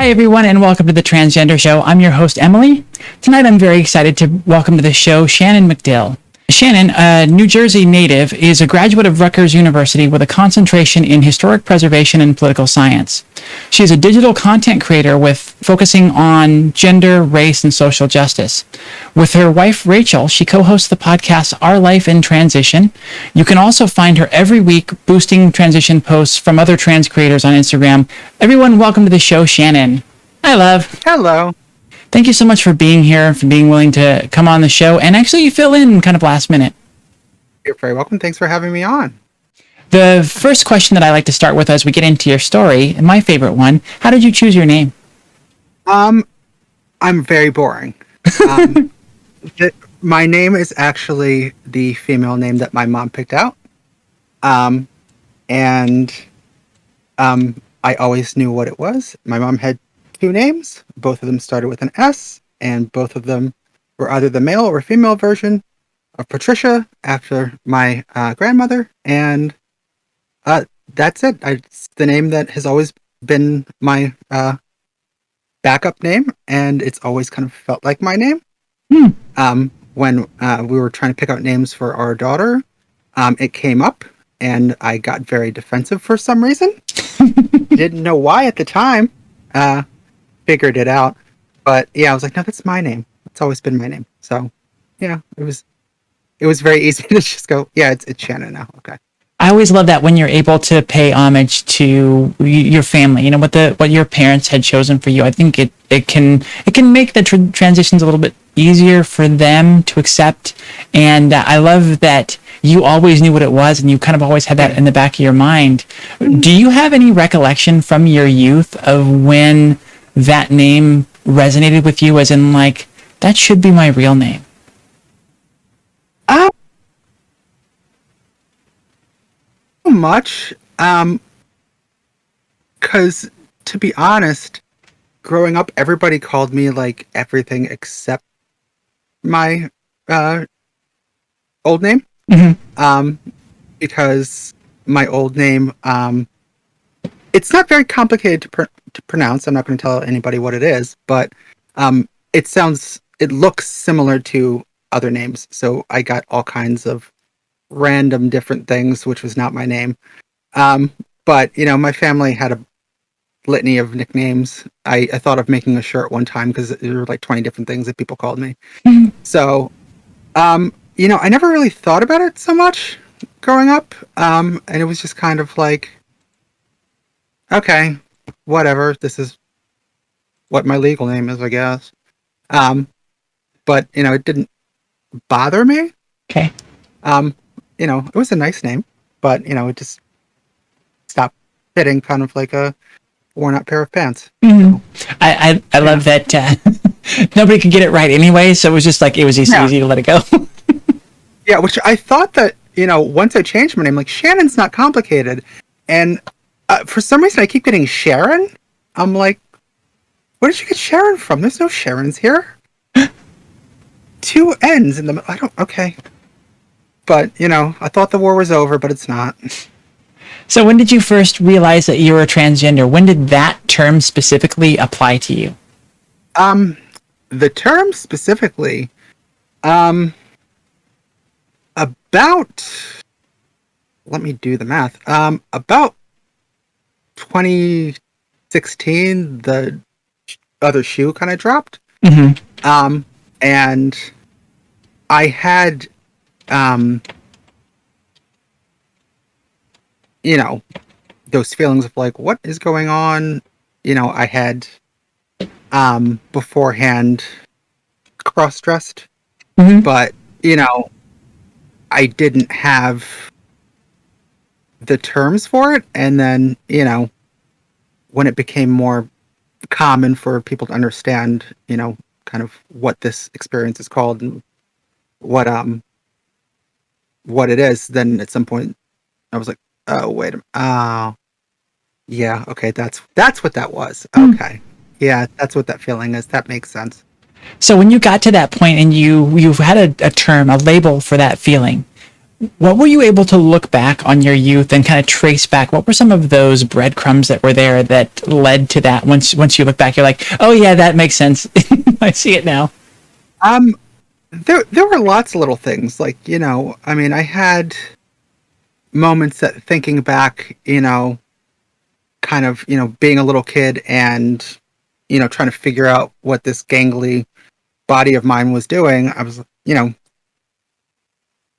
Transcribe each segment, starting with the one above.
Hi, everyone, and welcome to the Transgender Show. I'm your host, Emily. Tonight, I'm very excited to welcome to the show Shannon McDill. Shannon, a New Jersey native, is a graduate of Rutgers University with a concentration in historic preservation and political science. She is a digital content creator with focusing on gender, race, and social justice. With her wife, Rachel, she co-hosts the podcast Our Life in Transition. You can also find her every week boosting transition posts from other trans creators on Instagram. Everyone, welcome to the show, Shannon. Hi, love. Hello. Thank you so much for being here, for being willing to come on the show, and actually fill in kind of last minute. You're very welcome. Thanks for having me on. The first question that I like to start with as we get into your story, and my favorite one, how did you choose your name? I'm very boring. My name is actually the female name that my mom picked out. And I always knew what it was. My mom had two names. Both of them started with an S, and both of them were either the male or female version of Patricia after my grandmother. And that's it. It's the name that has always been my backup name, and it's always kind of felt like my name. When we were trying to pick out names for our daughter, it came up, and I got very defensive for some reason. Didn't know why at the time. Figured it out, but yeah, I was like, no, that's my name. It's always been my name. So yeah, it was very easy to just go, yeah, it's Shannon now. Okay. I always love that when you're able to pay homage to your family, you know, what your parents had chosen for you. I think it can make the transitions a little bit easier for them to accept. And I love that you always knew what it was, and you kind of always had that in the back of your mind. Do you have any recollection from your youth of when that name resonated with you, as in, like, that should be my real name? Much, because to be honest, growing up, everybody called me like everything except my old name. Because my old name, it's not very complicated to pronounce. I'm not going to tell anybody what it is, but it looks similar to other names. So I got all kinds of random different things, which was not my name. But you know, my family had a litany of nicknames. I thought of making a shirt one time because there were like 20 different things that people called me. So, you know, I never really thought about it so much growing up. And it was just kind of like, okay, whatever. This is what my legal name is, I guess. But you know, it didn't bother me. Okay. You know, it was a nice name, but you know, it just stopped fitting, kind of like a worn out pair of pants. So, I love that nobody could get it right anyway, so it was just like, it was easy to let it go. Yeah, which I thought that, you know, once I changed my name, like, Shannon's not complicated, and for some reason I keep getting Sharon. I'm like, where did you get Sharon from? There's no Sharons here. Two N's in the middle. Okay. But, you know, I thought the war was over, but it's not. So when did you first realize that you were a transgender? When did that term specifically apply to you? The term specifically, about, let me do the math, about 2016, the other shoe kind of dropped. And I had, you know, those feelings of like, what is going on? You know, I had, beforehand cross-dressed, but, you know, I didn't have the terms for it. And then, you know, when it became more common for people to understand, you know, kind of what this experience is called and what it is, then at some point I was like, oh, wait a minute. Oh, yeah. Okay. That's what that was. Okay. Yeah. That's what that feeling is. That makes sense. So when you got to that point and you've had a term, a label for that feeling, what were you able to look back on your youth and kind of trace back? What were some of those breadcrumbs that were there that led to that? Once you look back, you're like, oh yeah, that makes sense. I see it now. Um, there were lots of little things like, I mean, I had moments that thinking back, kind of, being a little kid and, trying to figure out what this gangly body of mine was doing. I was,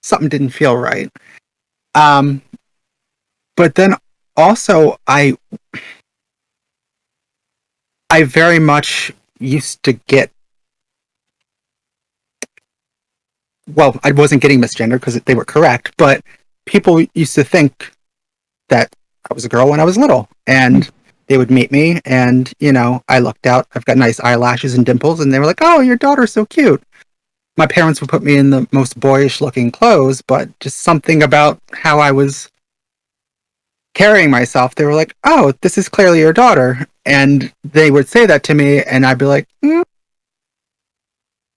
something didn't feel right. Um, but then also I very much used to get, well, I wasn't getting misgendered because they were correct, but people used to think that I was a girl when I was little, and they would meet me, and I looked out. I've got nice eyelashes and dimples, and they were like, "Oh, your daughter's so cute." My parents would put me in the most boyish-looking clothes, but just something about how I was carrying myself, they were like, "Oh, this is clearly your daughter," and they would say that to me, and I'd be like,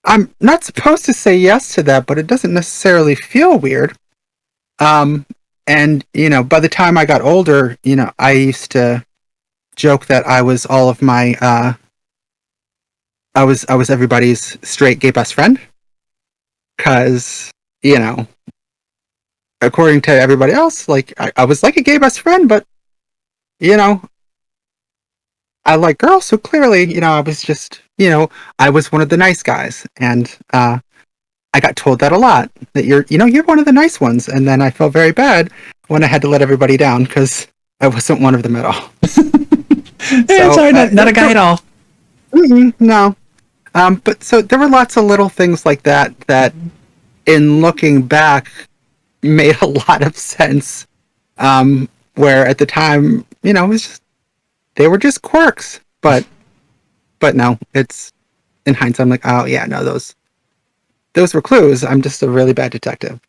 "I'm not supposed to say yes to that, but it doesn't necessarily feel weird." Um, and by the time I got older, I used to joke that I was all of my I was everybody's straight gay best friend because according to everybody else, like I was like a gay best friend, but you know I like girls, so clearly I was just I was one of the nice guys, and I got told that a lot, that you're one of the nice ones, and then I felt very bad when I had to let everybody down because I wasn't one of them at all. Yeah, So sorry, not a guy at all. no. But so there were lots of little things like that in looking back made a lot of sense. Where at the time, it was just, they were just quirks. But no, it's in hindsight, I'm like, oh yeah, no, those were clues. I'm just a really bad detective.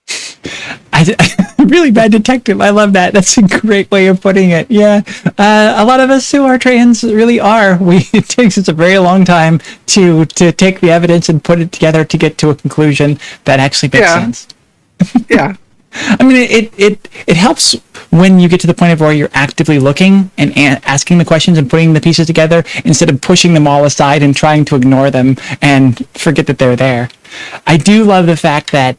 Really bad detective. I love that. That's a great way of putting it. Yeah. A lot of us who are trans really are. It takes us a very long time to take the evidence and put it together to get to a conclusion that actually makes sense. Yeah. I mean, it helps when you get to the point of where you're actively looking and asking the questions and putting the pieces together instead of pushing them all aside and trying to ignore them and forget that they're there. I do love the fact that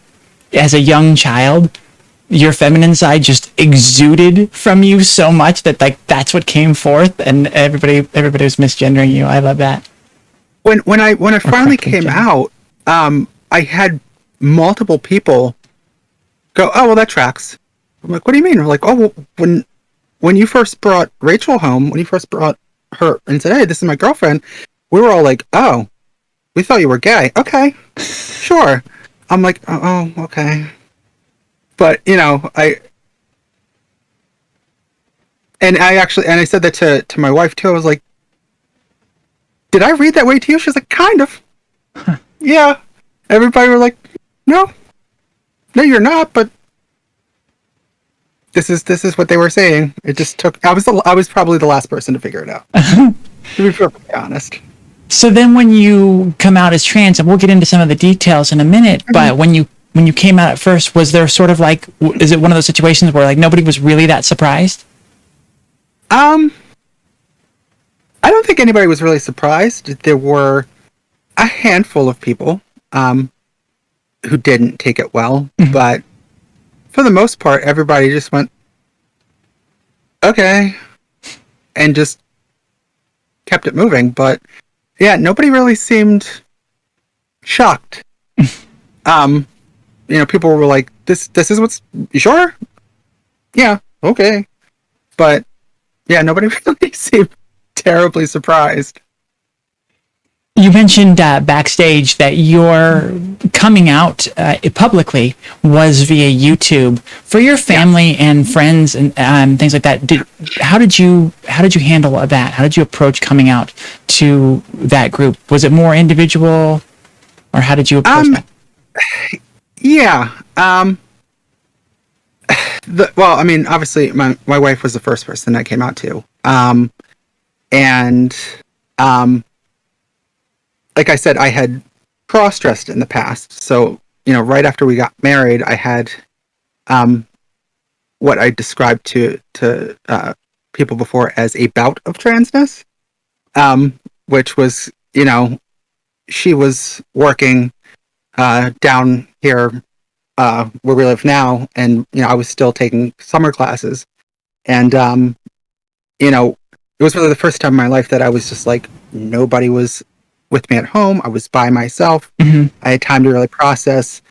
as a young child, your feminine side just exuded from you so much that that's what came forth, and everybody was misgendering you. I love that. When I finally came out, I had multiple people go, "Oh, well, that tracks." I'm like, "What do you mean?" They're like, "Oh, well, when you first brought Rachel home, when you first brought her and said, 'Hey, this is my girlfriend,' we were all like, 'Oh, we thought you were gay.'" "Okay, sure." I'm like, "Oh, okay." But I said that to my wife too. I was like, "Did I read that way to you?" She's like, "Kind of." Yeah. Everybody were like, "No, no, you're not." But this is what they were saying. It just took. I was probably the last person to figure it out. To be perfectly honest. So then, when you come out as trans, and we'll get into some of the details in a minute, but when you came out at first, was there sort of like, is it one of those situations where like nobody was really that surprised? I don't think anybody was really surprised. There were a handful of people who didn't take it well, but for the most part, everybody just went, "Okay," and just kept it moving. But yeah, nobody really seemed shocked. People were like, "This is what's, you sure?" "Yeah, okay." But yeah, nobody really seemed terribly surprised. You mentioned backstage that your coming out publicly was via YouTube. For your family and friends and things like that, how did you handle that? How did you approach coming out to that group? Was it more individual, or how did you approach that? Yeah. Well, I mean, obviously, my wife was the first person I came out to. And like I said, I had cross-dressed in the past. So, right after we got married, I had what I described to people before as a bout of transness, which was, she was working down here where we live now, and I was still taking summer classes, and it was really the first time in my life that I was just like, nobody was with me at home. I was by myself. Mm-hmm. I had time to really process,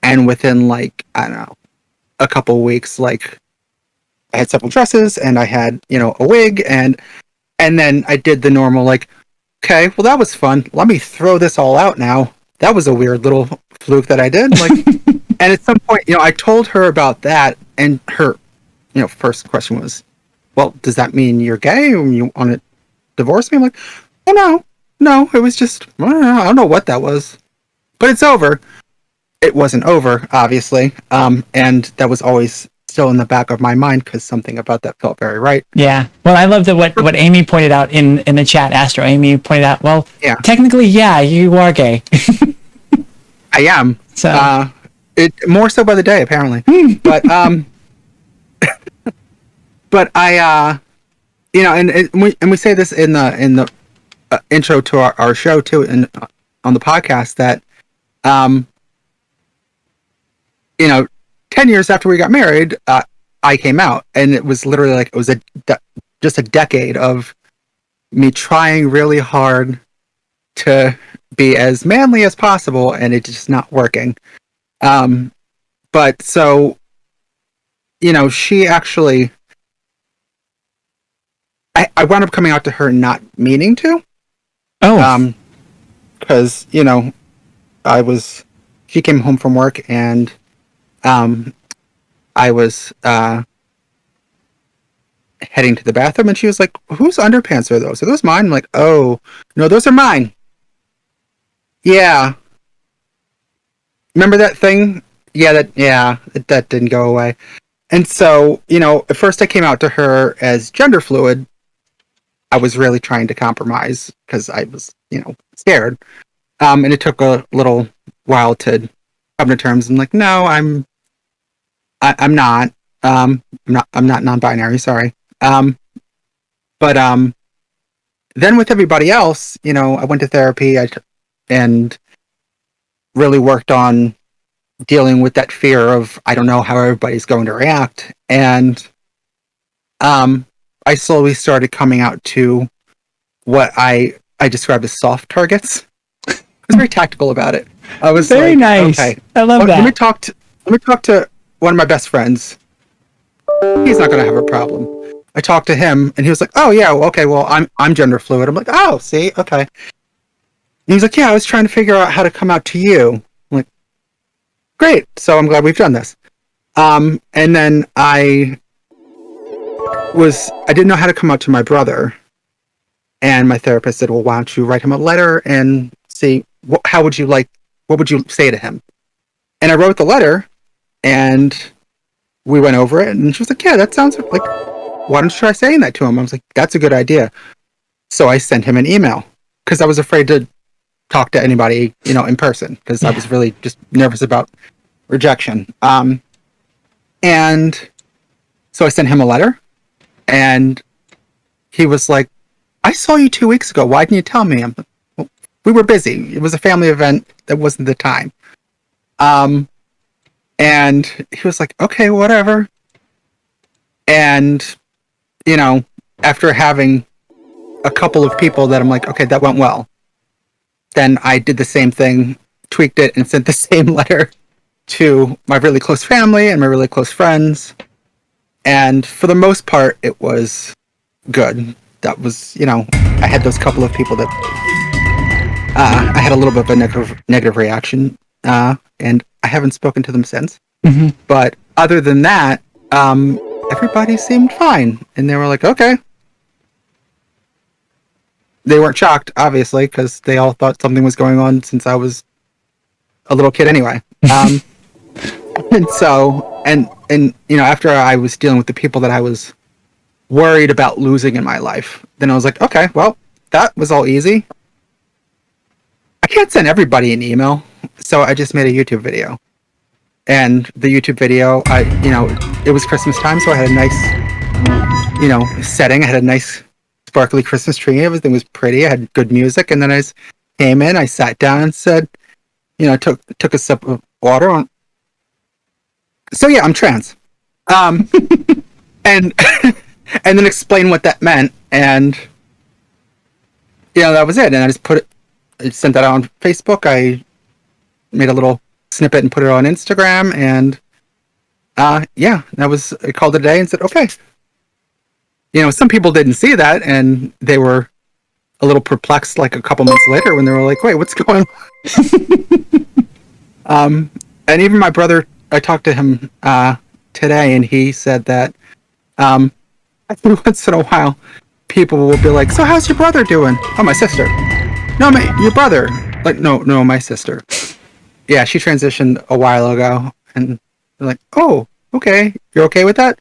and within like, I don't know, a couple of weeks, like I had several dresses and I had a wig, and then I did the normal like, okay, well that was fun. Let me throw this all out now. That was a weird little fluke that I did. Like, and at some point, I told her about that, and her, first question was, well, does that mean you're gay or you want to divorce me? I'm like, oh no, it was just, I don't know what that was, but it's over. It wasn't over, obviously, and that was always still in the back of my mind because something about that felt very right. Yeah. Well, I love that what Amy pointed out in the chat. Astro Amy pointed out, well, Yeah, technically, yeah, you are gay. I am. So It more so by the day, apparently. But but I and we say this in the intro to our show too, and on the podcast that 10 years after we got married, I came out, and it was literally like it was just a decade of me trying really hard to be as manly as possible, and it's just not working. But so, she actually, I wound up coming out to her not meaning to. oh, Because, she came home from work, and I was heading to the bathroom, and she was like, whose underpants are those? Are those mine? I'm like, oh, no, those are mine. Yeah. Remember that thing? Yeah, that didn't go away. And so, at first I came out to her as gender fluid. I was really trying to compromise because I was, scared. And it took a little while to come to terms. I'm like, no, I'm not. I'm not non-binary. Sorry. But then with everybody else, I went to therapy. And really worked on dealing with that fear of I don't know how everybody's going to react. And I slowly started coming out to what I described as soft targets. I was very tactical about it. I was very like, nice. okay, I love that. Let me talk to one of my best friends. He's not going to have a problem. I talked to him, and he was like, "Oh yeah, well, okay, well, I'm gender fluid." I'm like, "Oh, see, okay." And he's like, "Yeah, I was trying to figure out how to come out to you." I'm like, "Great, so I'm glad we've done this." And then I didn't know how to come out to my brother, and my therapist said, "Well, why don't you write him a letter and see what would you say to him?" And I wrote the letter, and we went over it, and she was like, "Yeah, that sounds like, why don't you try saying that to him?" I was like, "That's a good idea." So I sent him an email because I was afraid to talk to anybody, in person, because I was really just nervous about rejection. And so I sent him a letter, and he was like, "I saw you 2 weeks ago. Why didn't you tell me?" I'm like, well, we were busy. It was a family event. That wasn't the time. And he was like, "Okay, whatever." And, after having a couple of people that I'm like, okay, that went well, then I did the same thing, tweaked it, and sent the same letter to my really close family and my really close friends. And for the most part, it was good. That was, I had those couple of people that I had a little bit of a negative reaction, and I haven't spoken to them since. Mm-hmm. But other than that, everybody seemed fine, and they were like, okay. They weren't shocked, obviously, because they all thought something was going on since I was a little kid anyway. And so, and after I was dealing with the people that I was worried about losing in my life, then I was like, okay, well, that was all easy. I can't send everybody an email, so I just made a YouTube video. and the YouTube video, it was Christmas time, so I had a nice, setting. I had a nice sparkly Christmas tree. Everything was pretty. I had good music, and then I came in. I sat down and said, took a sip of water. So yeah, I'm trans. And and then explain what that meant, and that was it. And I just I sent that out on Facebook. I made a little snippet and put it on Instagram, and I called it a day and said, okay. Some people didn't see that, and they were a little perplexed like a couple months later when they were like, wait, what's going on? And even my brother, I talked to him today, and he said that every once in a while people will be like, so how's your brother doing? Oh, my sister. No, your brother. Like, no, my sister. Yeah, she transitioned a while ago, and they're like, oh, okay, you're okay with that?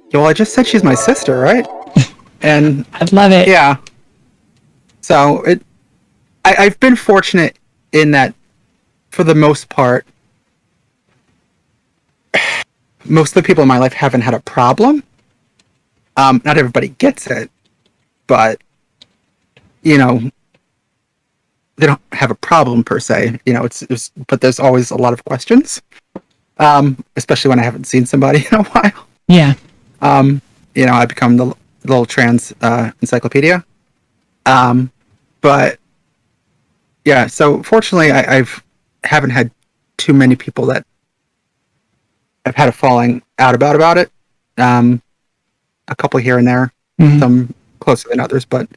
Yeah, well, I just said she's my sister, right? And I love it. Yeah. So I've been fortunate in that, for the most part, most of the people in my life haven't had a problem. Not everybody gets it, but they don't have a problem per se. But there's always a lot of questions, especially when I haven't seen somebody in a while. Yeah. I become the little trans encyclopedia. But yeah, so fortunately, haven't had too many people that I've had a falling out about it. A couple here and there, some closer than others, but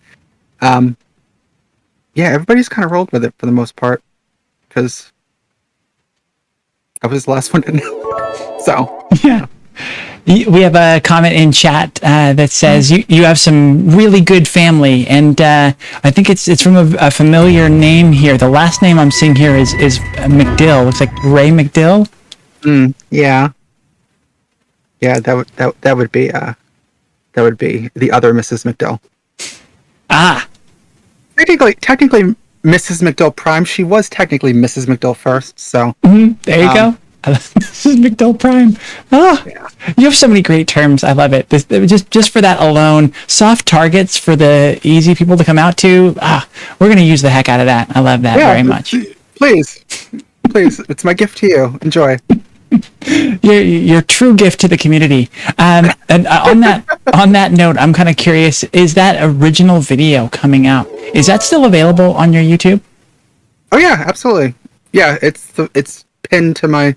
everybody's kind of rolled with it for the most part, because I was the last one to know. So yeah. We have a comment in chat that says you have some really good family, and I think it's from a familiar name here. The last name I'm seeing here is McDill. Looks like Ray McDill. Yeah. Yeah, that would be the other Mrs. McDill. Ah. Technically, Mrs. McDill Prime. She was technically Mrs. McDill first. So there you go. This is McDill Prime. Yeah. You have so many great terms. I love it. Just for that alone, soft targets for the easy people to come out to. We're going to use the heck out of that. I love that very much. Please, it's my gift to you. Enjoy. Your true gift to the community. And on that note, I'm kind of curious. Is that original video coming out? Is that still available on your YouTube? Oh yeah, absolutely. Yeah, it's pinned to my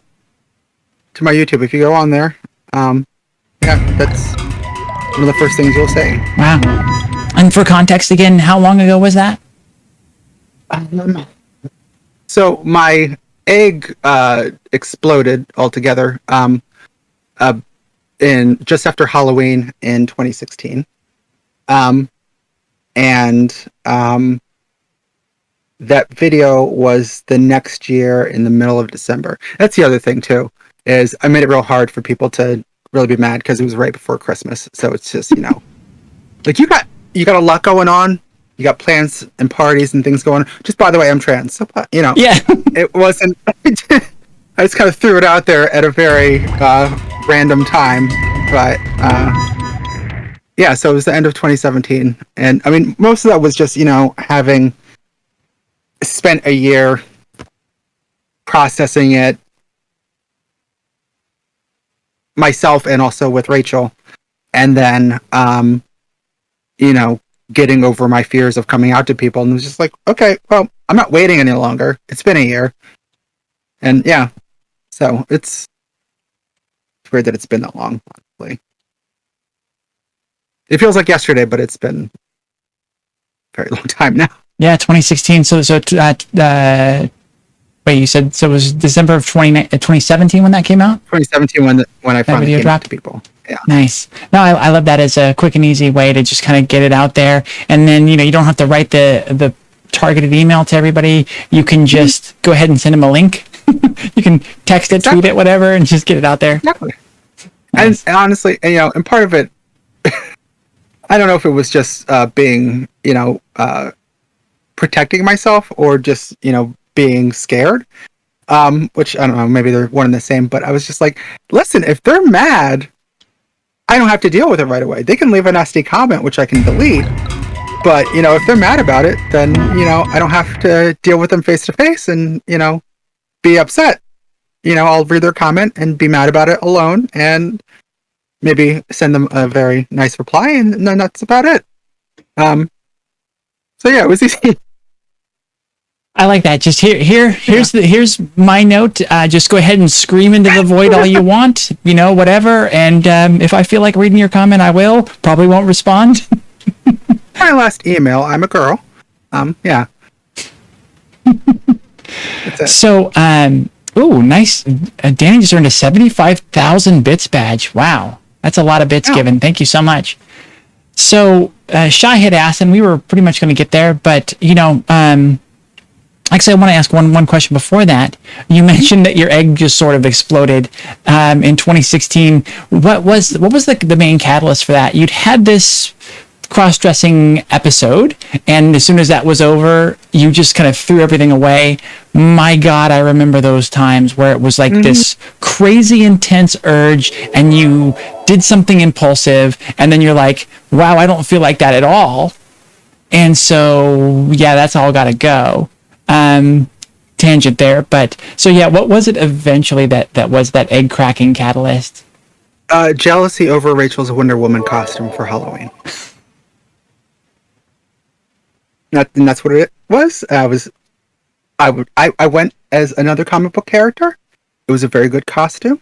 YouTube. If you go on there, that's one of the first things you'll see. Wow. And for context again, how long ago was that? So my egg exploded altogether in just after Halloween in 2016. That video was the next year in the middle of December. That's the other thing too, is I made it real hard for people to really be mad because it was right before Christmas. So it's just, like you got a lot going on. You got plans and parties and things going on. Just by the way, I'm trans. So, Yeah. It wasn't, I just kind of threw it out there at a very random time. But yeah, so it was the end of 2017. And I mean, most of that was just, having spent a year processing it myself and also with Rachel, and then getting over my fears of coming out to people, and it was just like, okay, well, I'm not waiting any longer. It's been a year, and yeah, so it's weird that it's been that long. Honestly, it feels like yesterday, but it's been a very long time now. Yeah, 2016. So wait, you said, so it was December of 2017 when that came out? 2017 when I finally came out to people. Yeah. Nice. No, I love that as a quick and easy way to just kind of get it out there. And then, you don't have to write the targeted email to everybody. You can just go ahead and send them a link. You can text it, tweet it, whatever, and just get it out there. Exactly. Nice. And honestly, and part of it, I don't know if it was just being, protecting myself or just, being scared. which I don't know, maybe they're one and the same, but I was just like, listen, if they're mad, I don't have to deal with it right away. They can leave a nasty comment, which I can delete. But, if they're mad about it, then, I don't have to deal with them face to face and, be upset. I'll read their comment and be mad about it alone and maybe send them a very nice reply, and then that's about it. So yeah, it was easy. I like that. Just here's my note. Just go ahead and scream into the void all you want, whatever. And if I feel like reading your comment, I will. Probably won't respond. My last email. I'm a girl. Yeah. So, ooh, nice. Danny just earned a 75,000 bits badge. Wow, that's a lot of bits given. Thank you so much. So, Shy had asked, and we were pretty much going to get there, but actually, I want to ask one question before that. You mentioned that your egg just sort of exploded in 2016. What was the main catalyst for that? You'd had this cross-dressing episode, and as soon as that was over, you just kind of threw everything away. My God, I remember those times where it was like this crazy intense urge, and you did something impulsive, and then you're like, wow, I don't feel like that at all. And so, yeah, that's all got to go. Tangent there, but so yeah, what was it eventually that was that egg cracking catalyst? Jealousy over Rachel's Wonder Woman costume for Halloween. And that's what it was. I went as another comic book character. It was a very good costume.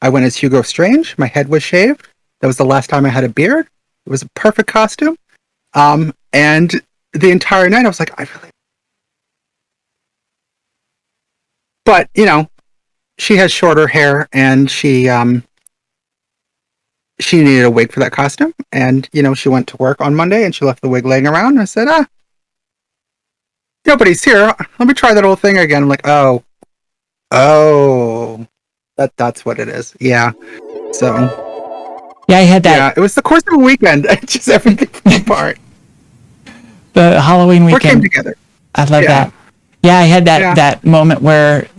I went as Hugo Strange. My head was shaved. That was the last time I had a beard. It was a perfect costume. And the entire night I was like, I really. But she has shorter hair, and she needed a wig for that costume. And she went to work on Monday, and she left the wig laying around. And I said, nobody's here. Let me try that whole thing again. I'm like, oh, that's what it is. Yeah. So. Yeah, I had that. Yeah, it was the course of a weekend. Just everything fell apart. The Halloween weekend. We came together. I love that. Yeah, I had that moment where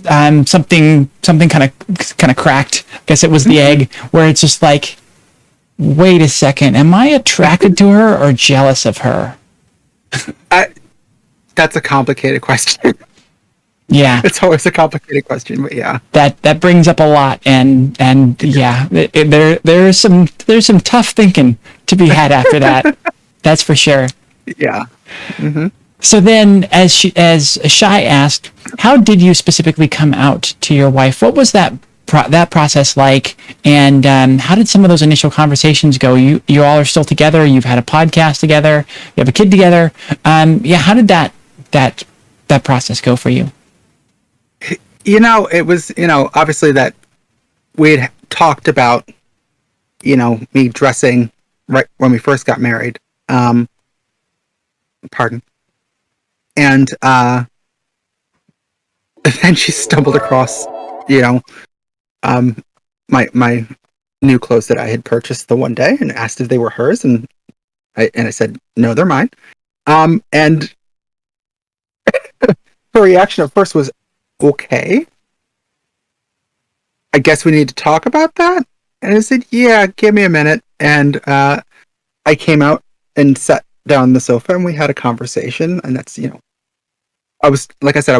something kind of cracked. I guess it was the egg, where it's just like, wait a second, am I attracted to her or jealous of her? That's a complicated question. Yeah, it's always a complicated question, but yeah, that brings up a lot, and yeah, there's some tough thinking to be had after that. That's for sure. Yeah. Mm-hmm. So then, as Shy asked, how did you specifically come out to your wife? What was that process like? And how did some of those initial conversations go? You all are still together. You've had a podcast together. You have a kid together. Yeah, how did that process go for you? It was obviously that we had talked about me dressing right when we first got married. Pardon. And then she stumbled across, my new clothes that I had purchased the one day, and asked if they were hers, and I said no, they're mine. And her reaction at first was, okay, I guess we need to talk about that. And I said, yeah, give me a minute. And I came out and sat down on the sofa, and we had a conversation. And that's, I was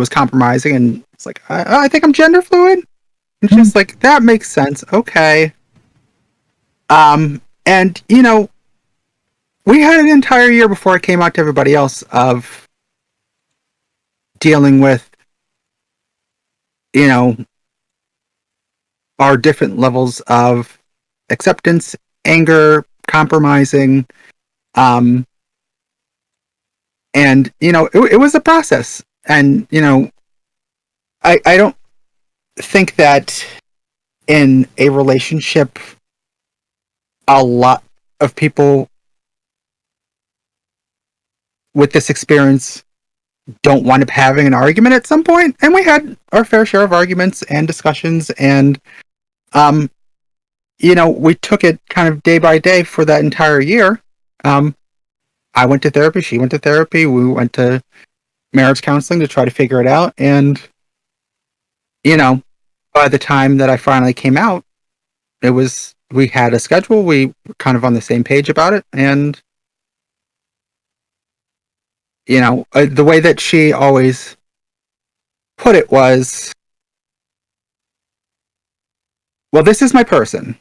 compromising, and it's like, I think I'm gender fluid. And she's like, that makes sense. Okay. And, we had an entire year before I came out to everybody else of dealing with, our different levels of acceptance, anger, compromising. And, it was a process. And, I don't think that in a relationship, a lot of people with this experience don't wind up having an argument at some point. And we had our fair share of arguments and discussions, and we took it kind of day by day for that entire year. I went to therapy, she went to therapy, we went to marriage counseling to try to figure it out, and you know, by the time that I finally came out, we had a schedule. We were kind of on the same page about it. And, the way that she always put it was, well, this is my person.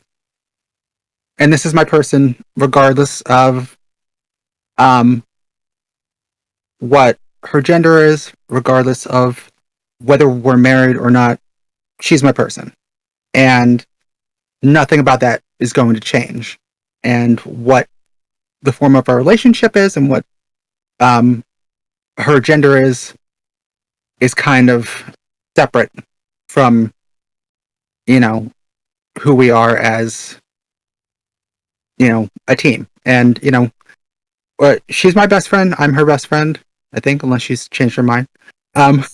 And this is my person regardless of what her gender is, regardless of whether we're married or not. She's my person. And nothing about that is going to change. And what the form of our relationship is and what her gender is kind of separate from, who we are as, a team. And, she's my best friend. I'm her best friend, I think, unless she's changed her mind. Let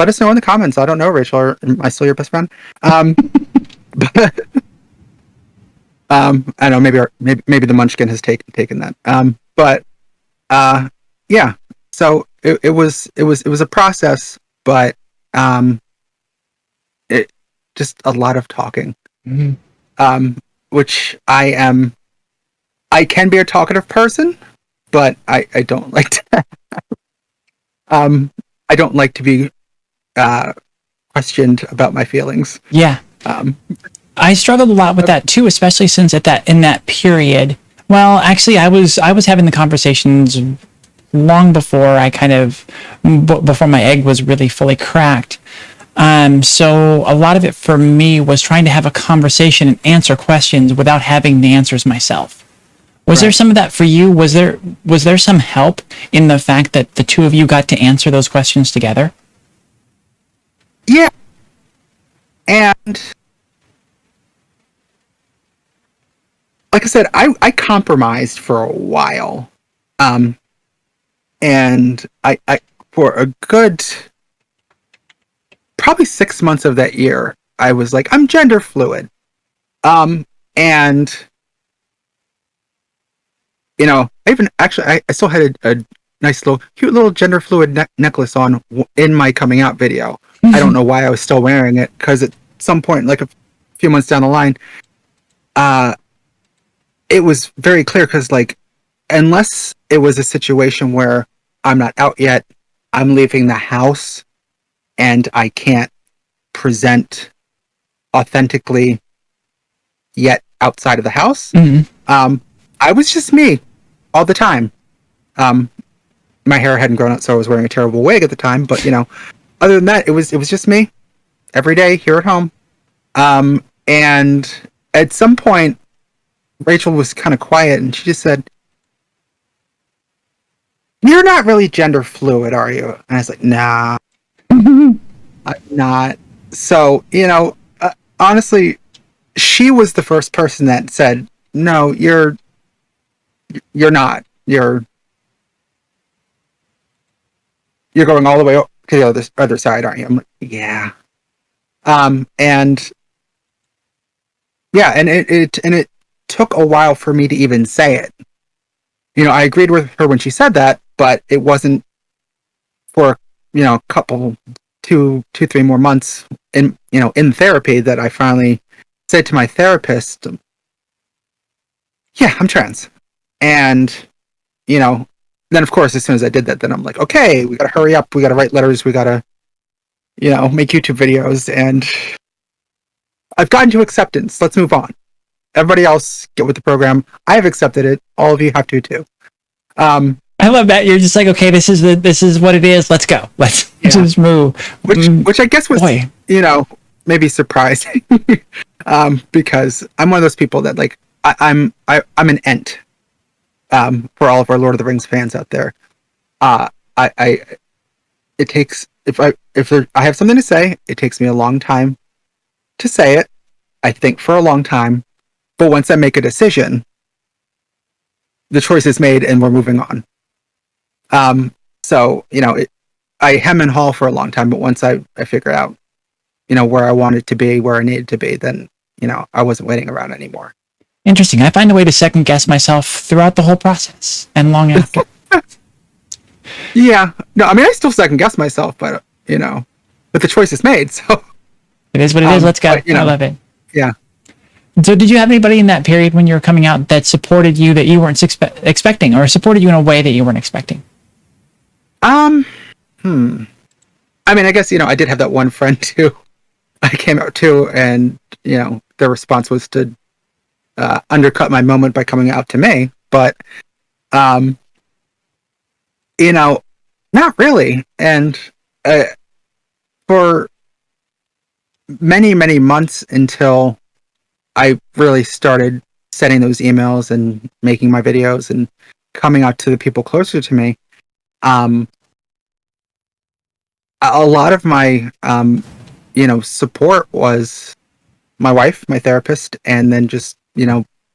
us know in the comments. I don't know, Rachel. Am I still your best friend? But, I don't know. Maybe the Munchkin has taken that. But yeah. So it was a process, but it just a lot of talking. Mm-hmm. Which I can be a talkative person, but I don't like to. I don't like to be questioned about my feelings. Yeah. I struggled a lot with that too, especially since in that period. Well, actually, I was having the conversations long before before my egg was really fully cracked. So a lot of it for me was trying to have a conversation and answer questions without having the answers myself. Was there some of that for you? Was there some help in the fact that the two of you got to answer those questions together? Yeah. And like I said, I compromised for a while. And I for a good probably 6 months of that year, I was like, I'm gender fluid. And I even actually I still had a nice cute little gender fluid necklace on in my coming out video. Mm-hmm. I don't know why I was still wearing it, because at some point, like a few months down the line, it was very clear, because like, unless it was a situation where I'm not out yet, I'm leaving the house, and I can't present authentically yet outside of the house. Mm-hmm. I was just me all the time. My hair hadn't grown out, so I was wearing a terrible wig at the time. But other than that, it was just me every day here at home. And at some point, Rachel was kind of quiet, and she just said, "You're not really gender fluid, are you?" And I was like, "Nah, I'm not." So honestly, she was the first person that said, "No, you're not. You're going all the way to the other side, aren't you?" I'm like, "Yeah." And yeah, and it took a while for me to even say it. I agreed with her when she said that, but it wasn't for a couple 2-3 more months in therapy that I finally said to my therapist, "Yeah, I'm trans." And then of course, as soon as I did that, then I'm like, okay, we gotta hurry up, we gotta write letters, we gotta make YouTube videos, and I've gotten to acceptance. Let's move on. Everybody else get with the program. I have accepted it. All of you have to too. I love that. You're just like, okay, this is what it is. Let's go. Let's just move. Which I guess was, maybe surprising, because I'm one of those people that like I'm an ent. For all of our Lord of the Rings fans out there, it takes if I have something to say, it takes me a long time to say it. I think for a long time, but once I make a decision, the choice is made and we're moving on. So I hem and haw for a long time, but once I figure out where I wanted to be, where I needed to be, then I wasn't waiting around anymore. Interesting. I find a way to second guess myself throughout the whole process and long after. Yeah. No, I mean, I still second guess myself, but but the choice is made. So it is what it is. Let's go. But, I love it. Yeah. So did you have anybody in that period when you were coming out that supported you that you weren't expecting, or supported you in a way that you weren't expecting? I mean, I guess, I did have that one friend who I came out to, and, their response was to undercut my moment by coming out to me. But, not really. And for many, many months until I really started sending those emails and making my videos and coming out to the people closer to me, a lot of my support was my wife, my therapist, and then just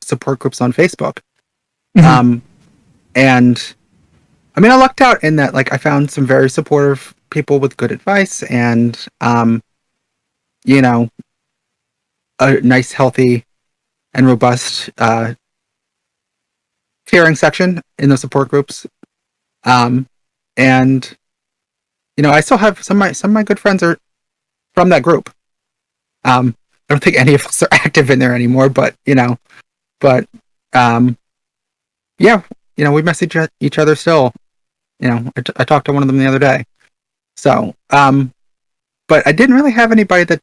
support groups on Facebook. Mm-hmm. And I mean, I lucked out in that, like, I found some very supportive people with good advice, and a nice, healthy, and robust caring section in the support groups. And I still have some of my good friends are from that group. I don't think any of us are active in there anymore, but but yeah, we message each other still. I talked to one of them the other day. So, but I didn't really have anybody that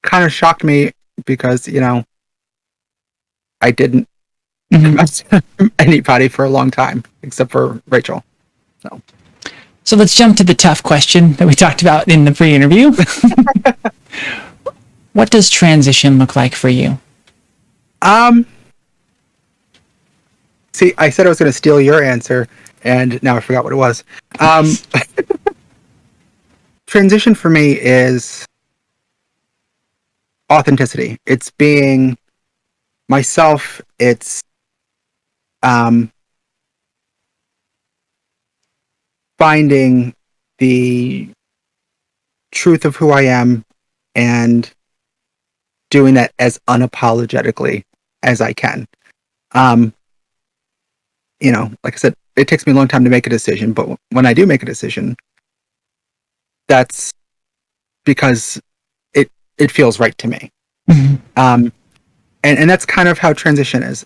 kind of shocked me, because I didn't trust anybody for a long time except for Rachel. So let's jump to the tough question that we talked about in the pre-interview. What does transition look like for you? See, I said I was going to steal your answer, and now I forgot what it was. Transition for me is authenticity. It's being myself. It's finding the truth of who I am and doing that as unapologetically as I can. Like I said, it takes me a long time to make a decision, but when I do make a decision, that's because it feels right to me. Mm-hmm. And that's kind of how transition is.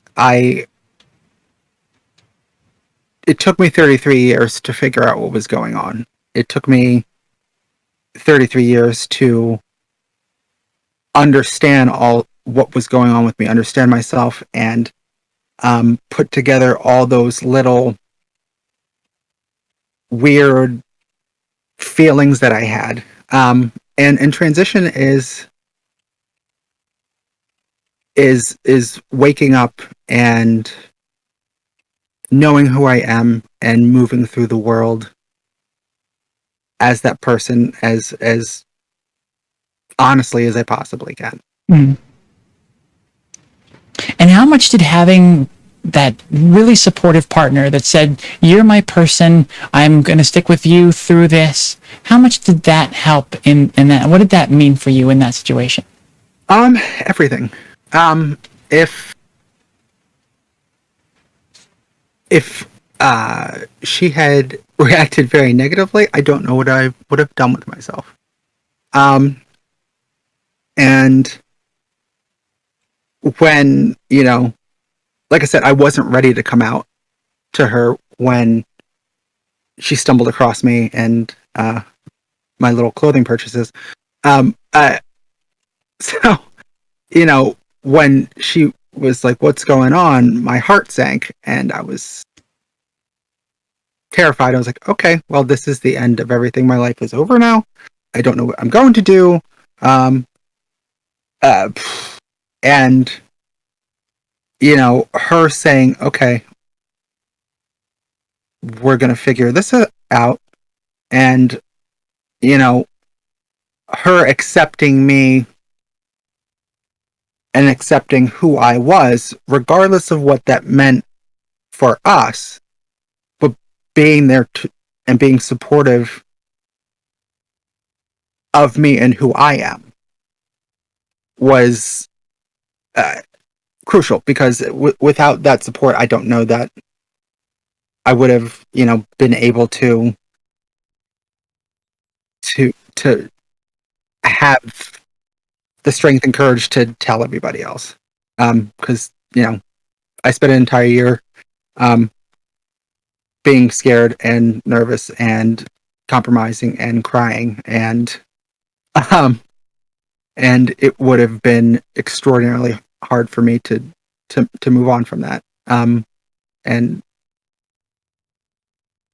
It took me 33 years to figure out what was going on. It took me 33 years to understand all what was going on with me, understand myself, and put together all those little weird feelings that I had. And transition is waking up and knowing who I am and moving through the world as that person, as honestly as I possibly can. Mm-hmm. And how much did having that really supportive partner that said, "You're my person, I'm going to stick with you through this," how much did that help in that? What did that mean for you in that situation? Everything. If she had reacted very negatively, I don't know what I would have done with myself. And when, like I said, I wasn't ready to come out to her when she stumbled across me and my little clothing purchases. So, when she was like, "What's going on?" my heart sank, and I was terrified. I was like, "Okay, well, this is the end of everything. My life is over now. I don't know what I'm going to do." And her saying, "Okay, we're gonna figure this out," and her accepting me and accepting who I was, regardless of what that meant for us, but being there and being supportive of me and who I am was crucial, because without that support, I don't know that I would have, been able to to have the strength and courage to tell everybody else. Because, I spent an entire year being scared and nervous and compromising and crying, um, and it would have been extraordinarily hard for me to move on from that. And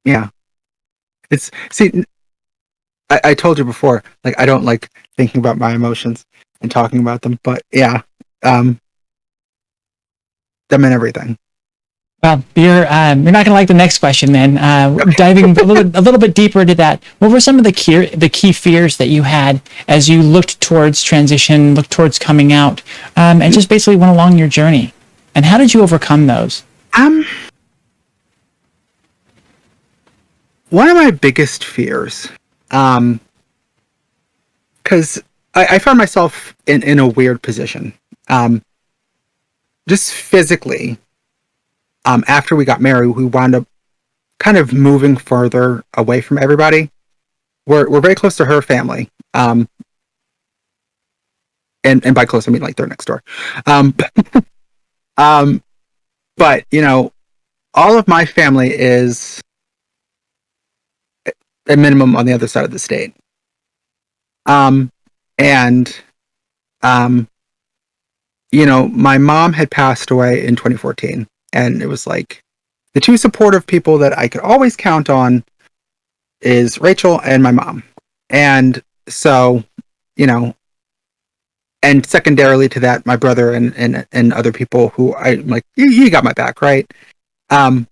yeah, it's see, I told you before, like I don't like thinking about my emotions and talking about them, but yeah, them and everything. Well, you're not going to like the next question then. Diving a little bit deeper into that, what were some of the key fears that you had as you looked towards transition, looked towards coming out, and just basically went along your journey? And how did you overcome those? One of my biggest fears, because I found myself in a weird position, just physically. After we got married, we wound up kind of moving further away from everybody. We're very close to her family, and by close I mean like they're next door. But all of my family is at minimum on the other side of the state. And my mom had passed away in 2014, and it was like the two supportive people that I could always count on is Rachel and my mom. And so, and secondarily to that, my brother and other people who I'm like, you got my back, right? But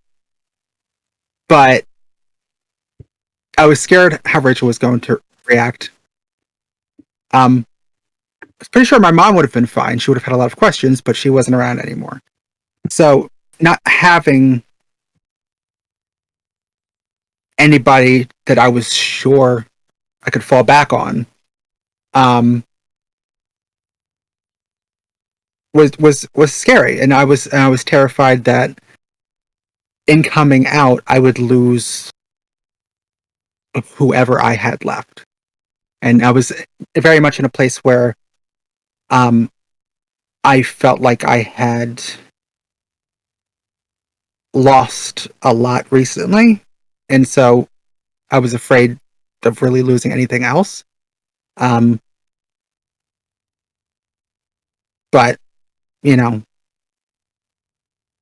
I was scared how Rachel was going to react. I was pretty sure my mom would have been fine. She would have had a lot of questions, but she wasn't around anymore. So not having anybody that I was sure I could fall back on, was scary, and I was terrified that in coming out I would lose whoever I had left, and I was very much in a place where I felt like I had lost a lot recently, and so I was afraid of really losing anything else. But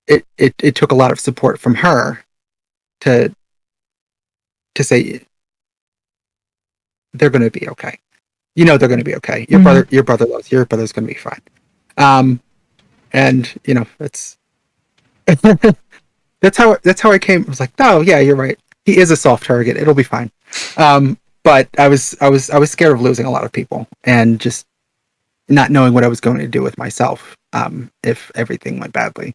it took a lot of support from her to say they're going to be okay. They're going to be okay. Your brother loves your brother's going to be fine. And it's that's how I came. I was like, oh yeah, you're right. He is a soft target. It'll be fine. But I was scared of losing a lot of people and just not knowing what I was going to do with myself if everything went badly.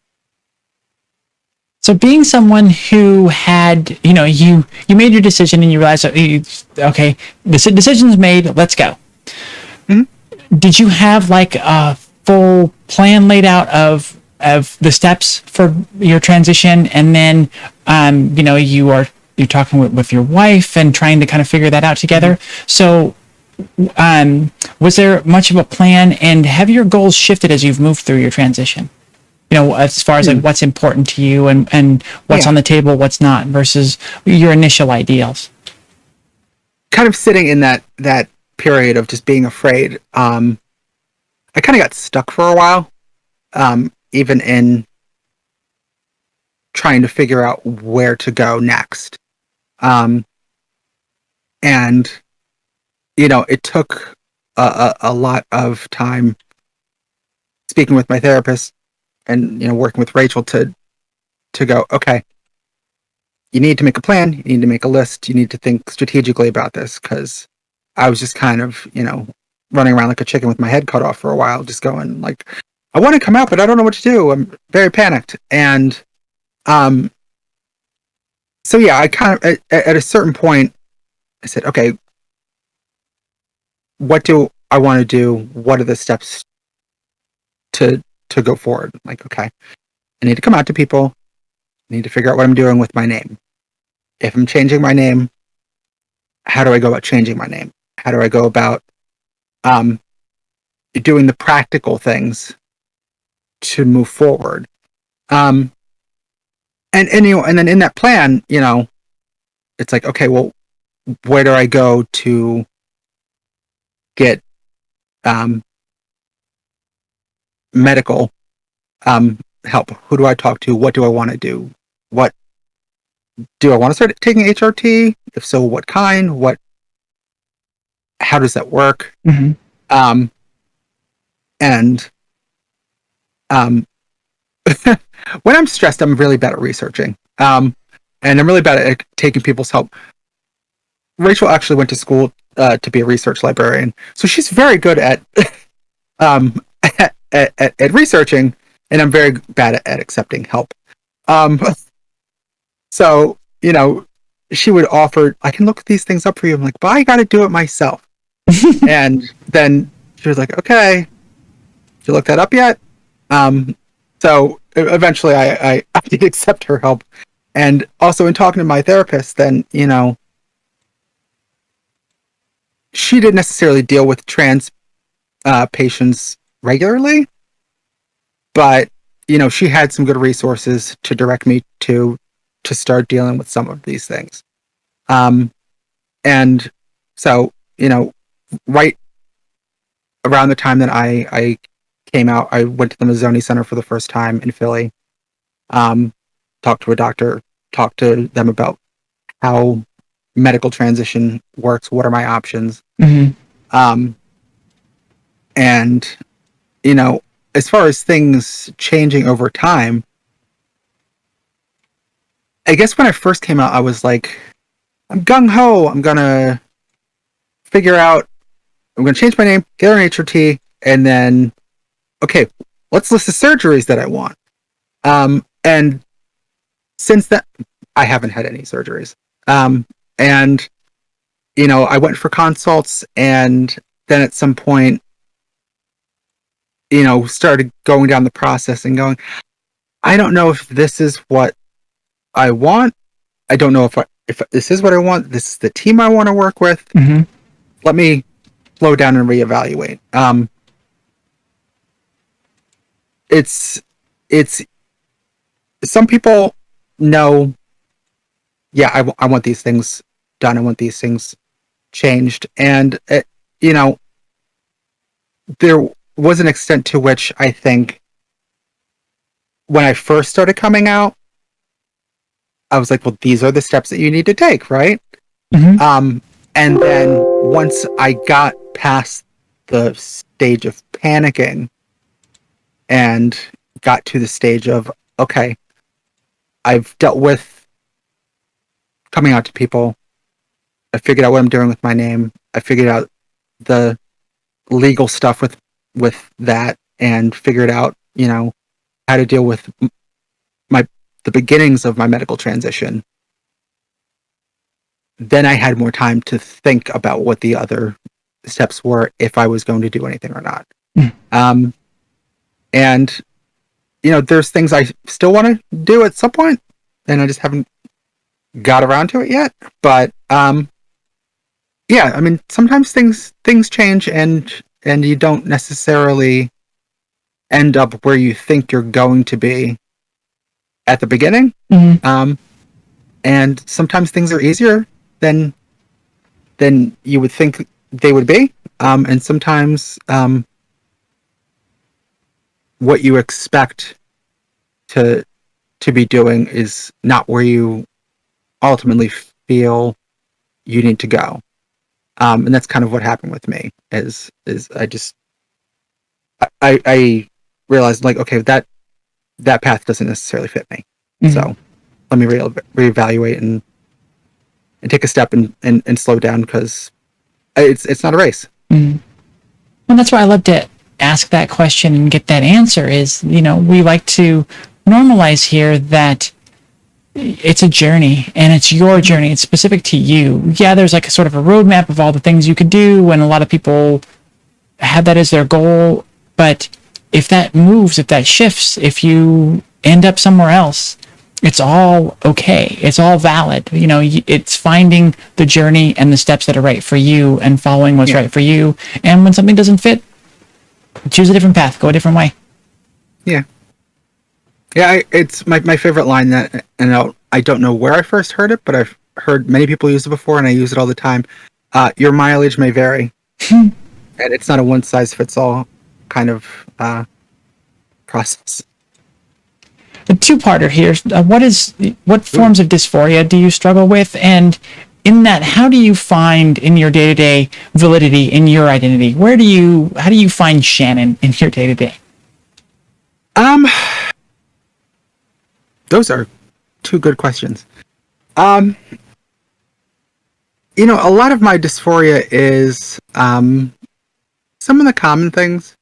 So being someone who had, you made your decision and you realized, okay, the decision's made, let's go. Mm-hmm. Did you have like a full plan laid out of the steps for your transition? And then, you're talking with your wife and trying to kind of figure that out together. Mm-hmm. So, was there much of a plan, and have your goals shifted as you've moved through your transition? As far as like what's important to you and what's on the table, what's not, versus your initial ideals. Kind of sitting in that period of just being afraid, I kind of got stuck for a while, even in trying to figure out where to go next. And it took a lot of time speaking with my therapist and working with Rachel to go, okay, you need to make a plan, you need to make a list, you need to think strategically about this, because I was just kind of running around like a chicken with my head cut off for a while, just going like, I want to come out but I don't know what to do, I'm very panicked. And so yeah, I kind of at a certain point I said, okay, what do I want to do, what are the steps to go forward? Like, okay, I need to come out to people. I need to figure out what I'm doing with my name. If I'm changing my name, how do I go about changing my name? How do I go about doing the practical things to move forward? And then in that plan, it's like, okay, well, where do I go to get medical help? Who do I talk to? What do I want to do? What do I want to start taking HRT? If so, what kind? How does that work? Mm-hmm. And when I'm stressed, I'm really bad at researching. And I'm really bad at taking people's help. Rachel actually went to school to be a research librarian, so she's very good at um, at researching, and I'm very bad at accepting help. So she would offer, I can look these things up for you. I'm like, but I got to do it myself. And then she was like, okay, did you look that up yet? So eventually I did accept her help. And also in talking to my therapist, then, she didn't necessarily deal with trans patients regularly, but, she had some good resources to direct me to start dealing with some of these things. And so, right around the time that I came out, I went to the Mazzoni Center for the first time in Philly. Talked to a doctor, talked to them about how medical transition works, what are my options. Mm-hmm. And, as far as things changing over time, I guess when I first came out, I was like, I'm gung-ho, I'm going to change my name, get an HRT, and then, okay, let's list the surgeries that I want. And since that, I haven't had any surgeries. And, I went for consults, and then at some point, started going down the process and going, I don't know if this is what I want. I don't know if this is what I want. This is the team I want to work with. Mm-hmm. Let me slow down and reevaluate. It's some people know, yeah, I want these things done. I want these things changed. And, there was an extent to which I think when I first started coming out, I was like, well, these are the steps that you need to take, right? Mm-hmm. And then once I got past the stage of panicking and got to the stage of, okay, I've dealt with coming out to people. I figured out what I'm doing with my name. I figured out the legal stuff with that, and figured out, how to deal with the beginnings of my medical transition. Then I had more time to think about what the other steps were, if I was going to do anything or not. Mm. And there's things I still want to do at some point, and I just haven't got around to it yet. But yeah, I mean, sometimes things change, and you don't necessarily end up where you think you're going to be at the beginning. Mm-hmm. And sometimes things are easier than you would think they would be. And sometimes what you expect to be doing is not where you ultimately feel you need to go. And that's kind of what happened with me. Is I realized, like, okay, that path doesn't necessarily fit me. Mm-hmm. So let me reevaluate and take a step and slow down, because it's not a race. Mm-hmm. Well, that's why I love to ask that question and get that answer. Is, we like to normalize here that it's a journey, and it's your journey. It's specific to you. Yeah, there's like a sort of a roadmap of all the things you could do, and a lot of people have that as their goal. But if that moves, if that shifts, if you end up somewhere else, it's all okay. It's all valid. It's finding the journey and the steps that are right for you and following what's right for you. And when something doesn't fit, choose a different path, go a different way. Yeah. Yeah, it's my favorite line that, and I don't know where I first heard it, but I've heard many people use it before, and I use it all the time. Your mileage may vary, and it's not a one size fits all kind of process. A two-parter here. What forms of dysphoria do you struggle with, and in that, how do you find in your day-to-day validity in your identity? How do you find Shannon in your day-to-day? Those are two good questions. A lot of my dysphoria is some of the common things.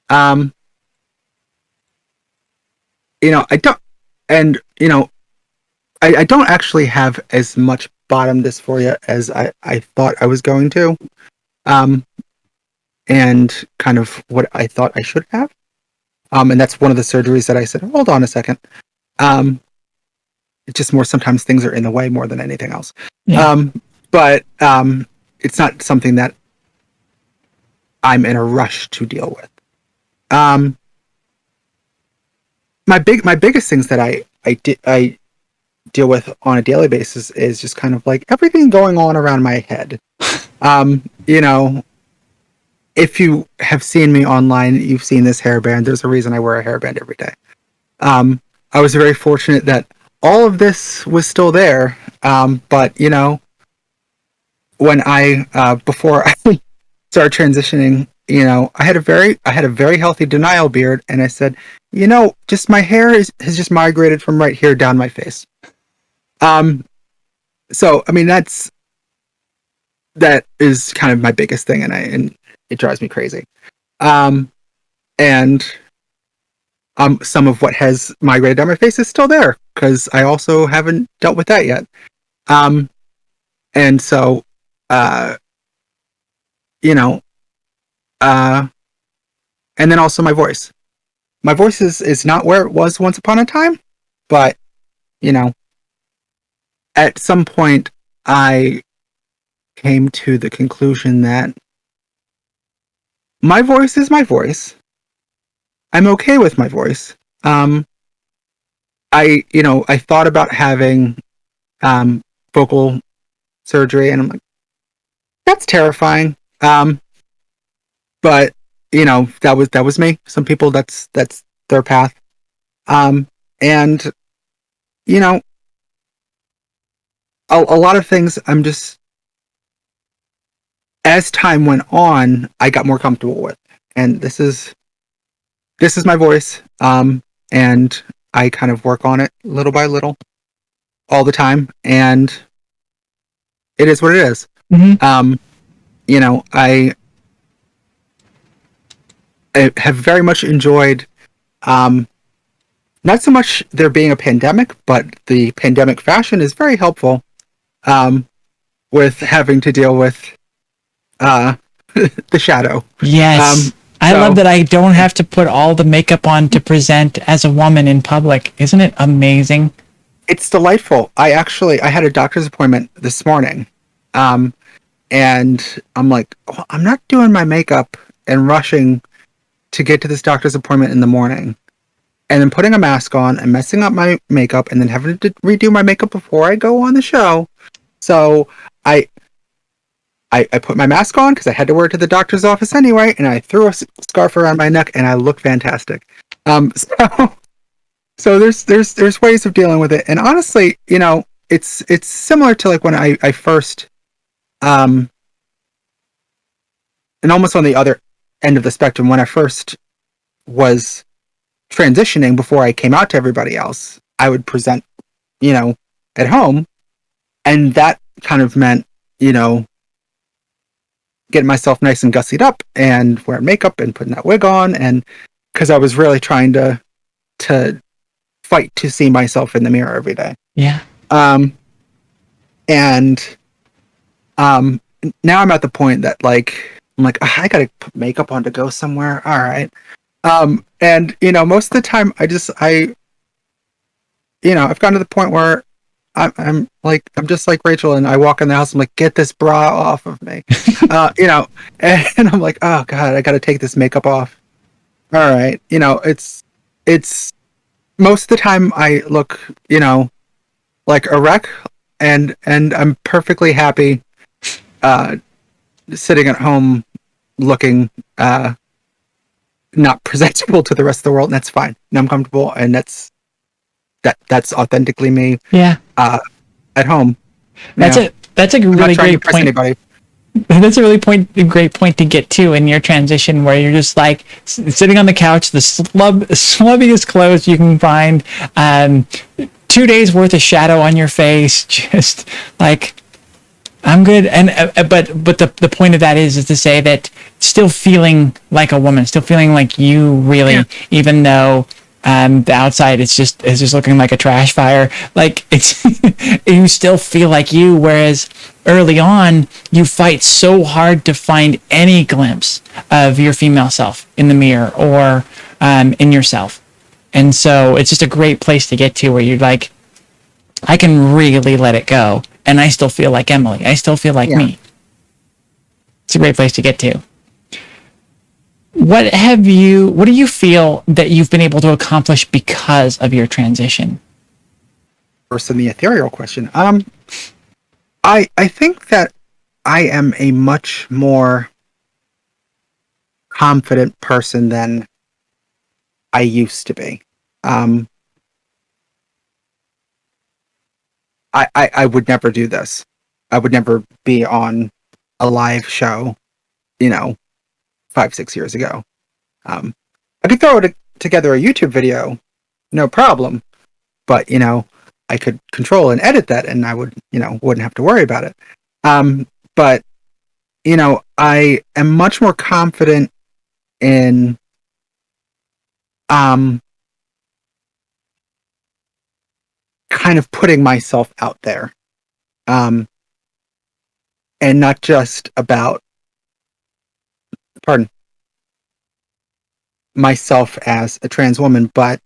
I don't, and I don't actually have as much bottom dysphoria as I thought I was going to, and kind of what I thought I should have. And that's one of the surgeries that I said, hold on a second. It's just more, sometimes things are in the way more than anything else. Yeah. But it's not something that I'm in a rush to deal with. My biggest things that I deal with on a daily basis is just kind of like everything going on around my head. If you have seen me online, you've seen this hairband. There's a reason I wear a hairband every day. I was very fortunate that all of this was still there. But when before I started transitioning, I had a very healthy denial beard, and I said, just my hair has just migrated from right here down my face. So I mean that is kind of my biggest thing, and it drives me crazy. And some of what has migrated down my face is still there because I also haven't dealt with that yet. And so, and then also my voice. My voice is not where it was once upon a time, but at some point I came to the conclusion that my voice is my voice. I'm okay with my voice. I thought about having vocal surgery, and I'm like, that's terrifying. But that was me. Some people that's their path. And a lot of things I'm just, as time went on, I got more comfortable with. And this is my voice. And I kind of work on it little by little all the time, and it is what it is. Mm-hmm. I have very much enjoyed, not so much there being a pandemic, but the pandemic fashion is very helpful, with having to deal with the shadow. Yes. I love that I don't have to put all the makeup on to present as a woman in public. Isn't it amazing? It's delightful. I had a doctor's appointment this morning, and I'm like, oh, I'm not doing my makeup and rushing to get to this doctor's appointment in the morning, and then putting a mask on and messing up my makeup, and then having to redo my makeup before I go on the show. So I put my mask on because I had to wear it to the doctor's office anyway, and I threw a scarf around my neck, and I look fantastic. So there's ways of dealing with it, and honestly, it's similar to like when I first, and almost on the other end of the spectrum, when I first was transitioning before I came out to everybody else, I would present, at home, and that kind of meant, getting myself nice and gussied up and wearing makeup and putting that wig on, and because I was really trying to fight to see myself in the mirror every day. Yeah. And now I'm at the point that like I'm like, I gotta put makeup on to go somewhere. All right. And most of the time I I've gotten to the point where I'm just like Rachel, and I walk in the house. I'm like, get this bra off of me, and I'm like, oh god, I got to take this makeup off. All right, it's most of the time I look, like a wreck, and I'm perfectly happy, sitting at home, looking not presentable to the rest of the world, and that's fine. And I'm comfortable, and that's authentically me. Yeah. At home. That's a really great point. Anybody. That's a really great point to get to in your transition, where you're just like sitting on the couch, the slubbiest clothes you can find, 2 days worth of shadow on your face, just like, I'm good. And but the point of that is to say that still feeling like a woman, still feeling like you really, even though the outside it's just looking like a trash fire. Like, it's you still feel like you, whereas early on you fight so hard to find any glimpse of your female self in the mirror or in yourself. And so it's just a great place to get to, where you're like, I can really let it go, and I still feel like Emily. I still feel like me. It's a great place to get to. What do you feel that you've been able to accomplish because of your transition? First, in the ethereal question, I think that I am a much more confident person than I used to be. I would never do this. I would never be on a live show, 5-6 years ago. I could throw together a YouTube video, no problem. But, I could control and edit that, and I would, wouldn't have to worry about it. But, I am much more confident in kind of putting myself out there. And not just about, myself as a trans woman, but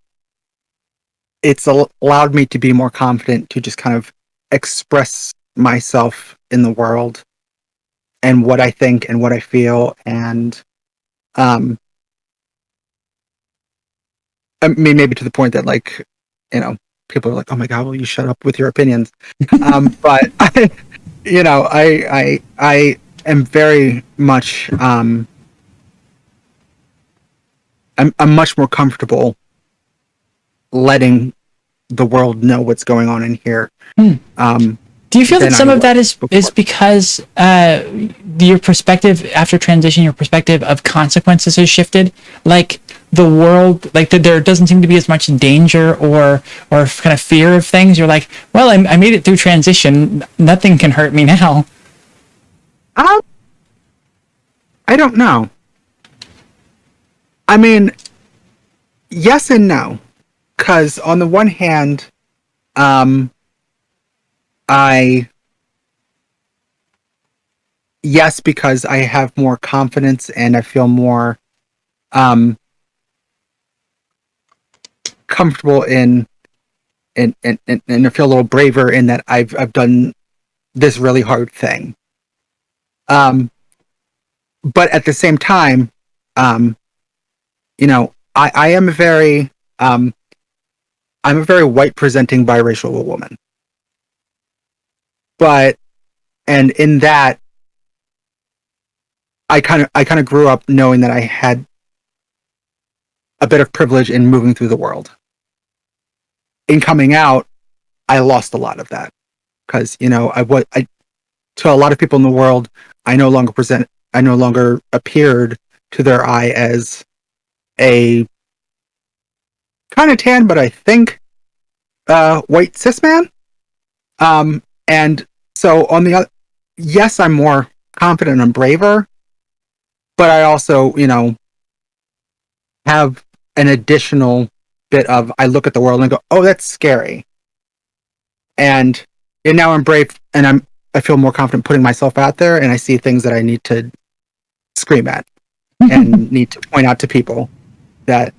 it's allowed me to be more confident to just kind of express myself in the world and what I think and what I feel. And I mean, maybe to the point that, like, people are like, oh my god, will you shut up with your opinions? But I am very much I'm much more comfortable letting the world know what's going on in here. Do you feel that some of that is because your perspective after transition, your perspective of consequences has shifted? Like, the world, like, there doesn't seem to be as much danger or kind of fear of things. You're like, well, I made it through transition. Nothing can hurt me now. I don't know. I mean, yes and no. Because on the one hand, because I have more confidence and I feel more comfortable and I feel a little braver in that I've done this really hard thing. But at the same time, I am I'm a very white presenting biracial woman. And in that, I kind of grew up knowing that I had a bit of privilege in moving through the world. In coming out, I lost a lot of that because, to a lot of people in the world, I no longer appeared to their eye as a kind of tan, but I think white cis man. And so on the other, yes, I'm more confident and braver, but I also, have an additional bit of, I look at the world and go, oh, that's scary. And now I'm brave and I feel more confident putting myself out there, and I see things that I need to scream at and need to point out to people that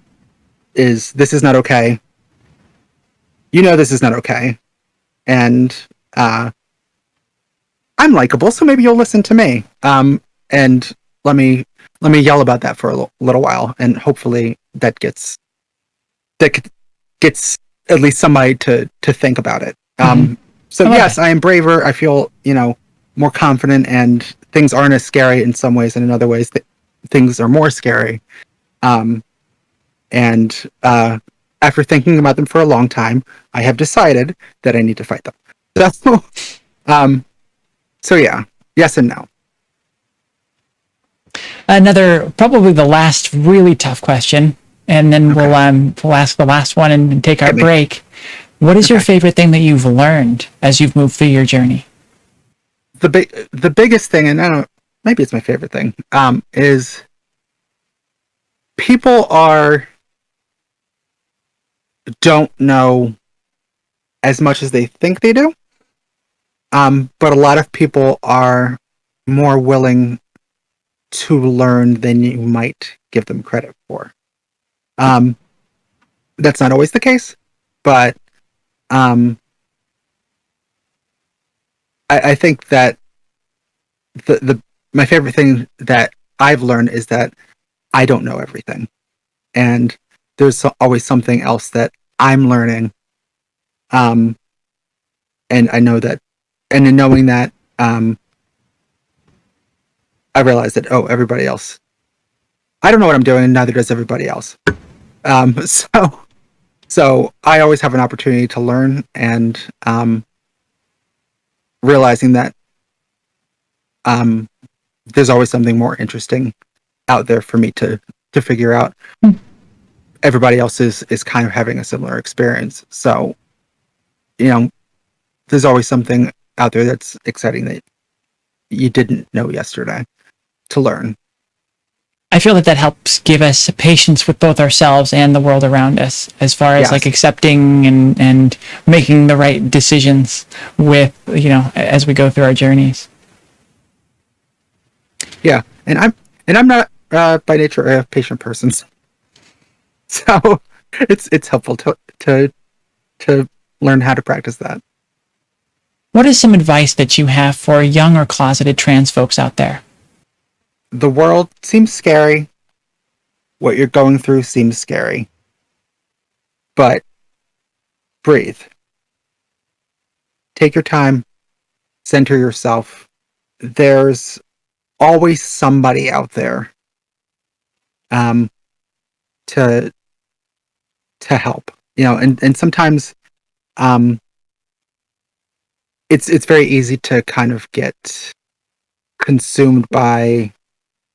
this is not okay. you know this is not okay, and I'm likable, so maybe you'll listen to me. And let me yell about that for a little while, and hopefully that gets at least somebody to think about it. Mm-hmm. So I love yes, it. I am braver. I feel more confident, and things aren't as scary in some ways, and in other ways, things are more scary. Um, and after thinking about them for a long time, I have decided that I need to fight them. So, um, so yeah, yes and no. Another, probably the last really tough question, and then Okay, we'll ask the last one and take our hit me. break. What is your Okay. favorite thing that you've learned as you've moved through your journey? The biggest thing, and I don't know, maybe it's my favorite thing, is people are don't know as much as they think they do. But a lot of people are more willing to learn than you might give them credit for. Um, that's not always the case, but um, I think that the my favorite thing that I've learned is that I don't know everything, and there's always something else that I'm learning. Um, and I know that, and in knowing that, I realize that everybody else, I don't know what I'm doing, and neither does everybody else. Um, so so I always have an opportunity to learn, and realizing that um, there's always something more interesting out there for me to figure out. Everybody else is kind of having a similar experience, so you know there's always something out there that's exciting that you didn't know yesterday to learn. I feel that that helps give us patience with both ourselves and the world around us, as far as like Yes, accepting and making the right decisions with, as we go through our journeys. yeah, and I'm not by nature a patient person, so it's helpful to learn how to practice that. What is some advice that you have for young or closeted trans folks out there? The world seems scary. What you're going through seems scary, but breathe. Take your time, center yourself. There's always somebody out there um, to help. And sometimes um, it's very easy to kind of get consumed by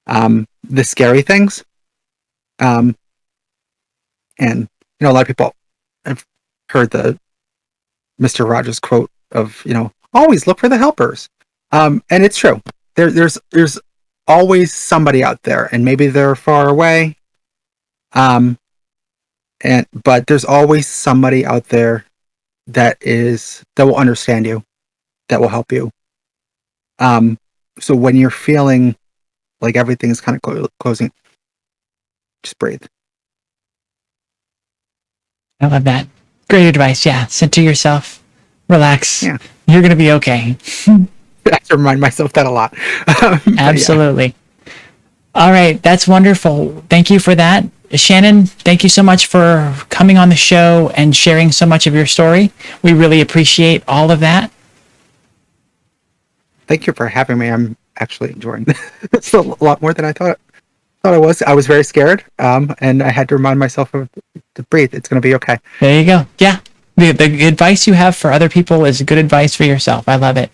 the scary things. Um, and a lot of people have heard the Mr. Rogers quote of always look for the helpers. And it's true. There's always somebody out there, and maybe they're far away. Um, but there's always somebody out there that will understand you, that will help you. Um, so when you're feeling like everything's kind of closing, just breathe. I love that. Great advice. Yeah. Center yourself, relax. Yeah, You're going to be okay. I have to remind myself that a lot. But yeah, Absolutely. All right. That's wonderful. Thank you for that. Shannon, thank you so much for coming on the show and sharing so much of your story. We really appreciate all of that. thank you for having me. I'm actually enjoying this a lot more than I thought I was. I was very scared, and I had to remind myself to breathe. It's going to be okay. There you go. Yeah. The advice you have for other people is good advice for yourself. I love it.